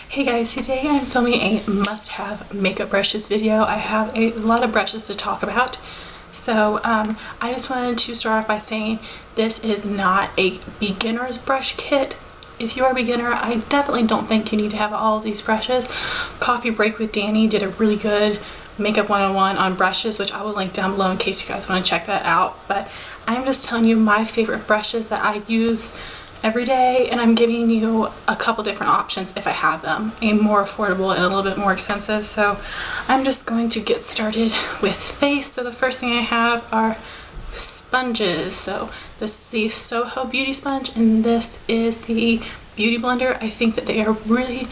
Hey guys, today I'm filming a must-have makeup brushes video. I have a lot of brushes to talk about. So I just wanted to start off by saying this is not a beginner's brush kit. If you are a beginner, I definitely don't think you need to have all of these brushes. Coffee Break with Danny did a really good Makeup 101 on brushes, which I will link down below in case you guys want to check that out. But I'm just telling you my favorite brushes that I use every day, and I'm giving you a couple different options if I have them, a more affordable and a little bit more expensive. So I'm just going to get started with face. So the first thing I have are sponges. So this is the Soho beauty sponge and this is the beauty blender. I think that they are really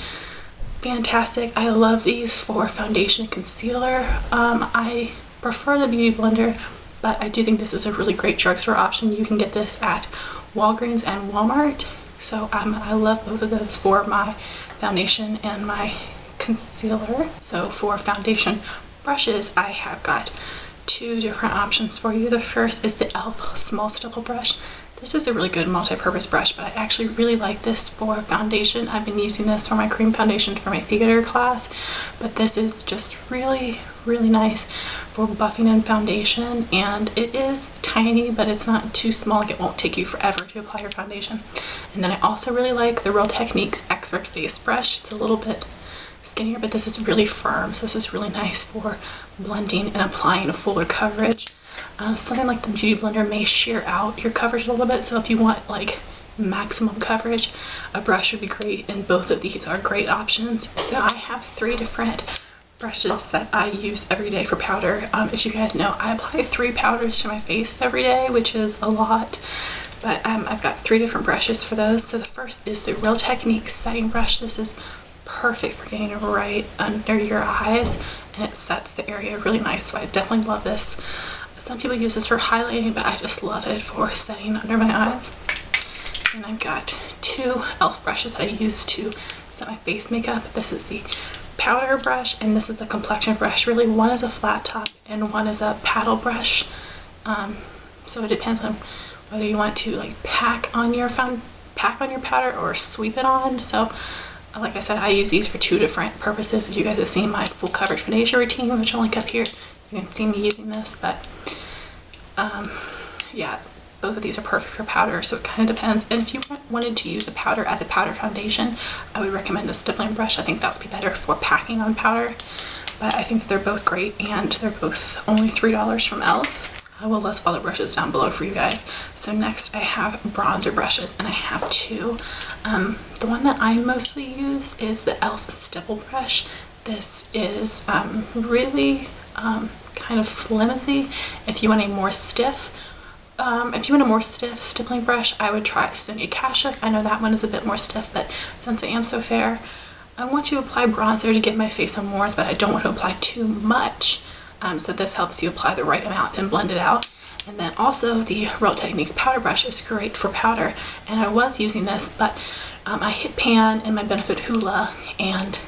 fantastic. I love these for foundation and concealer. I prefer the beauty blender, but I do think this is a really great drugstore option. You can get this at Walgreens and Walmart. So I love both of those for my foundation and my concealer. So for foundation brushes, I have got two different options for you. The first is the e.l.f. small stipple brush. This is a really good multi-purpose brush, but I actually really like this for foundation. I've been using this for my cream foundation for my theater class, but this is just really nice for buffing in foundation, and it is tiny, but it's not too small, like it won't take you forever to apply your foundation. And then I also really like the Real Techniques Expert Face Brush. It's a little bit skinnier, but this is really firm, so this is really nice for blending and applying a fuller coverage. Something like the Beauty Blender may shear out your coverage a little bit, so if you want like maximum coverage, a brush would be great, and both of these are great options. So I have three different brushes that I use every day for powder. As you guys know, I apply 3 powders to my face every day, which is a lot, but I've got 3 different brushes for those. So the first is the Real Techniques setting brush. This is perfect for getting it right under your eyes, and it sets the area really nice, so I definitely love this. Some people use this for highlighting, but I just love it for setting under my eyes. And I've got 2 e.l.f. brushes that I use to set my face makeup. This is the powder brush and this is the complexion brush. Really, one is a flat top and one is a paddle brush. So it depends on whether you want to like pack on your powder or sweep it on. So like I said, I use these for 2 different purposes. If you guys have seen my full coverage foundation routine, which I'll link up here, you can see me using this. But yeah, both of these are perfect for powder, so it kind of depends. And if you wanted to use a powder as a powder foundation, I would recommend the stippling brush. I think that would be better for packing on powder, but I think that they're both great, and they're both only $3 from e.l.f. I will list all the brushes down below for you guys. So next I have bronzer brushes, and I have 2. The one that I mostly use is the e.l.f. Stipple Brush. This is really kind of flimsy. If you want a more stiff stippling brush, I would try Sonia Kashuk. I know that one is a bit more stiff, but since I am so fair, I want to apply bronzer to give my face some warmth, but I don't want to apply too much. So this helps you apply the right amount and blend it out. And then also the Real Techniques powder brush is great for powder, and I was using this, but I hit pan in my Benefit Hoola, and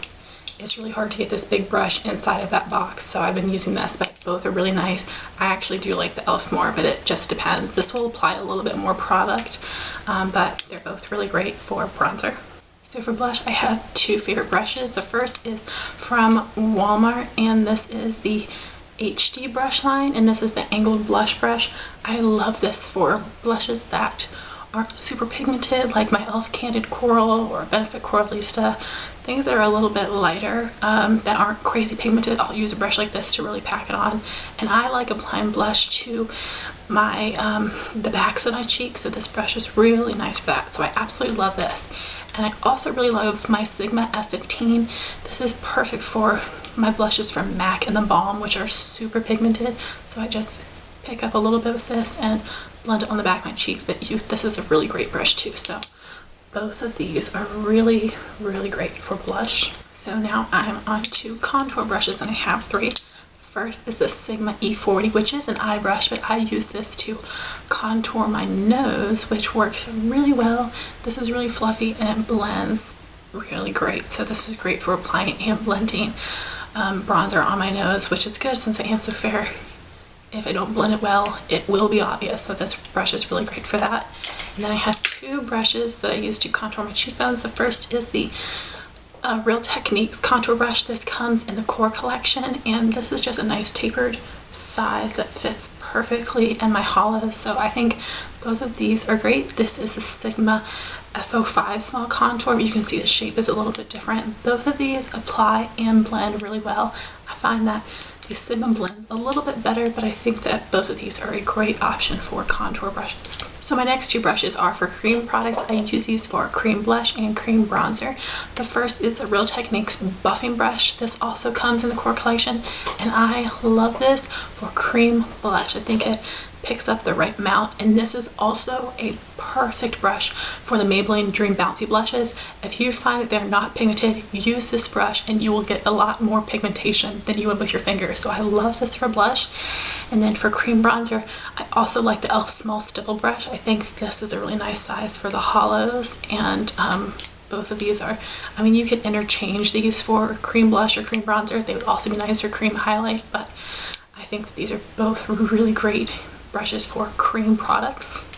it's really hard to get this big brush inside of that box, so I've been using this, but both are really nice. I actually do like the e.l.f. more, but it just depends. This will apply a little bit more product, but they're both really great for bronzer. So for blush, I have 2 favorite brushes. The first is from Walmart, and this is the HD brush line, and this is the angled blush brush. I love this for blushes that aren't super pigmented, like my e.l.f. Candid Coral or Benefit Coralista. Things that are a little bit lighter, that aren't crazy pigmented, I'll use a brush like this to really pack it on. And I like applying blush to my the backs of my cheeks, so this brush is really nice for that. So I absolutely love this. And I also really love my Sigma F15. This is perfect for my blushes from MAC and the Balm, which are super pigmented. So I just pick up a little bit with this and blend it on the back of my cheeks. But this is a really great brush too. So both of these are really great for blush. So now I'm on to contour brushes, and I have 3. First is the Sigma E40, which is an eye brush, but I use this to contour my nose, which works really well. This is really fluffy and it blends really great. So this is great for applying and blending bronzer on my nose, which is good since I am so fair. If I don't blend it well, it will be obvious, so this brush is really great for that. And then I have 2 brushes that I use to contour my cheekbones. The first is the Real Techniques contour brush. This comes in the Core collection, and this is just a nice tapered size that fits perfectly in my hollows. So I think both of these are great. This is the Sigma F05 small contour. You can see the shape is a little bit different. Both of these apply and blend really well. I find that the Sigma blends a little bit better, but I think that both of these are a great option for contour brushes. So my next two brushes are for cream products. I use these for cream blush and cream bronzer. The first is a Real Techniques buffing brush. This also comes in the Core collection, and I love this for cream blush. I think it picks up the right amount, and this is also a perfect brush for the Maybelline Dream Bouncy blushes. If you find that they're not pigmented, use this brush and you will get a lot more pigmentation than you would with your fingers. So I love this for blush. And then for cream bronzer, I also like the e.l.f. small stipple brush. I think this is a really nice size for the hollows, and both of these are, I mean, you could interchange these for cream blush or cream bronzer. They would also be nice for cream highlight, but I think that these are both really great brushes for cream products.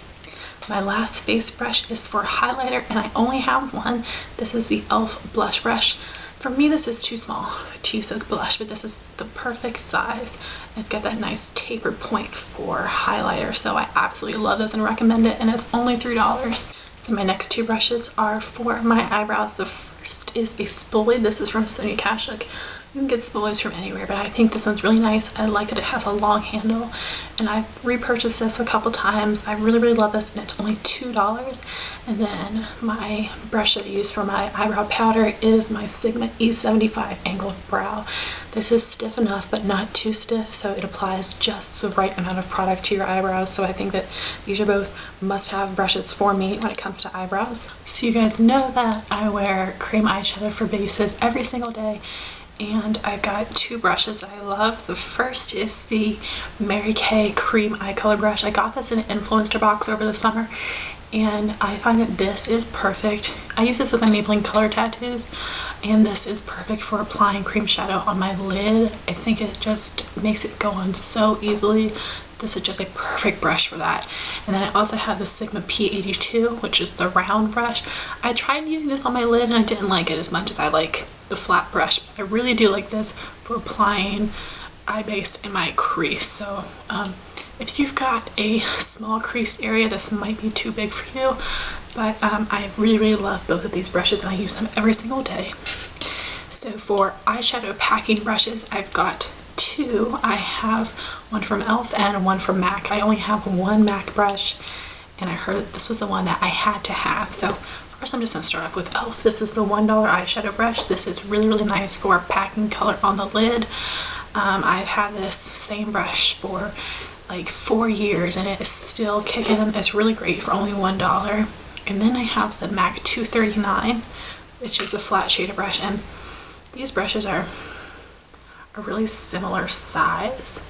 My last face brush is for highlighter, and I only have one. This is the e.l.f. blush brush. For me, this is too small to use as blush, but this is the perfect size. It's got that nice tapered point for highlighter, so I absolutely love this and recommend it, and it's only $3. So my next two brushes are for my eyebrows. The first is a Spoolie. This is from Sonia Kashuk. You can get spoolies from anywhere, but I think this one's really nice. I like that it has a long handle, and I've repurchased this a couple times. I really love this, and it's only $2. And then my brush that I use for my eyebrow powder is my Sigma E75 Angled Brow. This is stiff enough, but not too stiff, so it applies just the right amount of product to your eyebrows. So I think that these are both must-have brushes for me when it comes to eyebrows. So you guys know that I wear cream eyeshadow for bases every single day, and I got two brushes that I love. The first is the Mary Kay Cream Eye Color Brush. I got this in an influencer box over the summer, and I find that this is perfect. I use this with my Maybelline color tattoos, and this is perfect for applying cream shadow on my lid. I think it just makes it go on so easily. This is just a perfect brush for that. And then I also have the Sigma P82, which is the round brush. I tried using this on my lid and I didn't like it as much as I like the flat brush. I really do like this for applying eye base in my crease. So if you've got a small crease area, this might be too big for you, but I really love both of these brushes, and I use them every single day. So for eyeshadow packing brushes, I've got two. I have one from e.l.f. and one from MAC. I only have one MAC brush, and I heard that this was the one that I had to have. So first I'm just going to start off with e.l.f. This is the $1 eyeshadow brush. This is really nice for packing color on the lid. I've had this same brush for like 4 years, and it is still kicking. It's really great for only $1. And then I have the MAC 239, which is the flat shader brush, and these brushes are a really similar size.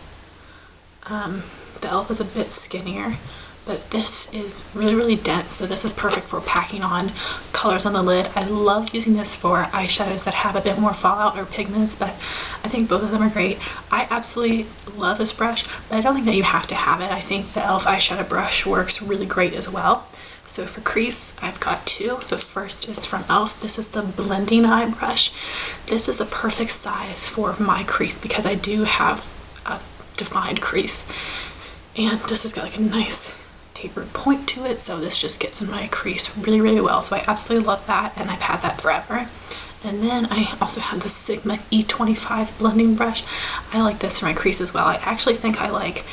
The e.l.f. is a bit skinnier, but this is really dense, so this is perfect for packing on colors on the lid. I love using this for eyeshadows that have a bit more fallout or pigments, but I think both of them are great. I absolutely love this brush, but I don't think that you have to have it. I think the e.l.f. eyeshadow brush works really great as well. So for crease, I've got two. The first is from e.l.f. This is the blending eye brush. This is the perfect size for my crease because I do have a defined crease, and this has got like a nice tapered point to it, so this just gets in my crease really well. So I absolutely love that, and I've had that forever. And then I also have the Sigma E25 blending brush. I like this for my crease as well. I actually think I like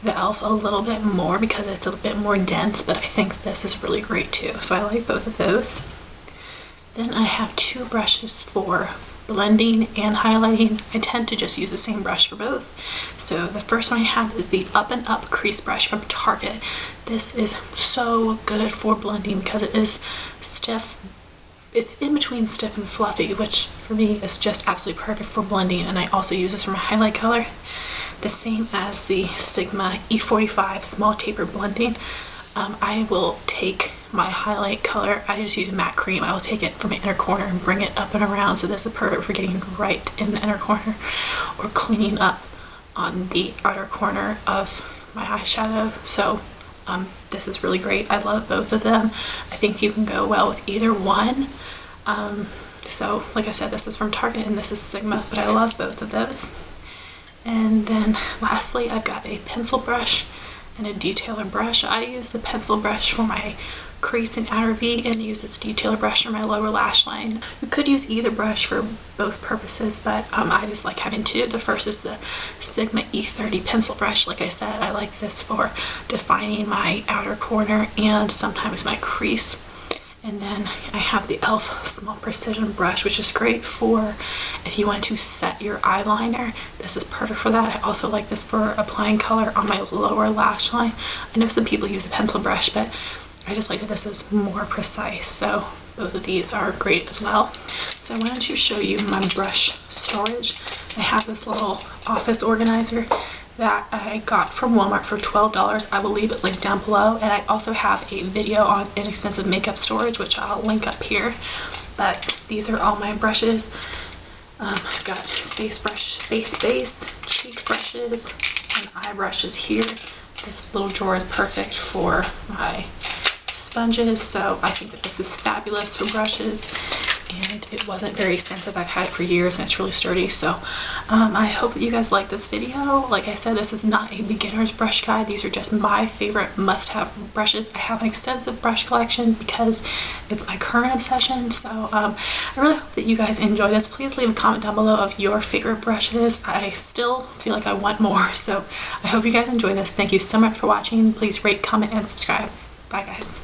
the e.l.f. a little bit more because it's a bit more dense, but I think this is really great too. So I like both of those. Then I have two brushes for blending and highlighting. I tend to just use the same brush for both. So the first one I have is the Up Crease Brush from Target. This is so good for blending because it is stiff. It's in between stiff and fluffy, which for me is just absolutely perfect for blending, and I also use this for my highlight color. The same as the Sigma E45 small taper blending. I will take my highlight color, I just use a matte cream, I will take it from my inner corner and bring it up and around, so this is perfect for getting right in the inner corner or cleaning up on the outer corner of my eyeshadow. So this is really great. I love both of them. I think you can go well with either one. So like I said, this is from Target and this is Sigma, but I love both of those. And then lastly, I've got a pencil brush and a detailer brush. I use the pencil brush for my crease and outer V and use its detailer brush for my lower lash line. You could use either brush for both purposes, but I just like having two. The first is the Sigma E30 pencil brush. Like I said, I like this for defining my outer corner and sometimes my crease. And then I have the e.l.f. Small Precision brush, which is great for if you want to set your eyeliner. This is perfect for that. I also like this for applying color on my lower lash line. I know some people use a pencil brush, but I just like that this is more precise. So both of these are great as well. So I wanted to show you my brush storage. I have this little office organizer that I got from Walmart for $12. I will leave it linked down below, and I also have a video on inexpensive makeup storage, which I'll link up here. But these are all my brushes. I've got face brush, base, cheek brushes, and eye brushes here. This little drawer is perfect for my sponges, so I think that this is fabulous for brushes, and it wasn't very expensive. I've had it for years and it's really sturdy. So I hope that you guys like this video. Like I said, this is not a beginner's brush guide. These are just my favorite must-have brushes. I have an extensive brush collection because it's my current obsession. So I really hope that you guys enjoy this. Please leave a comment down below of your favorite brushes. I still feel like I want more, so I hope you guys enjoy this. Thank you so much for watching. Please rate, comment, and subscribe. Bye guys.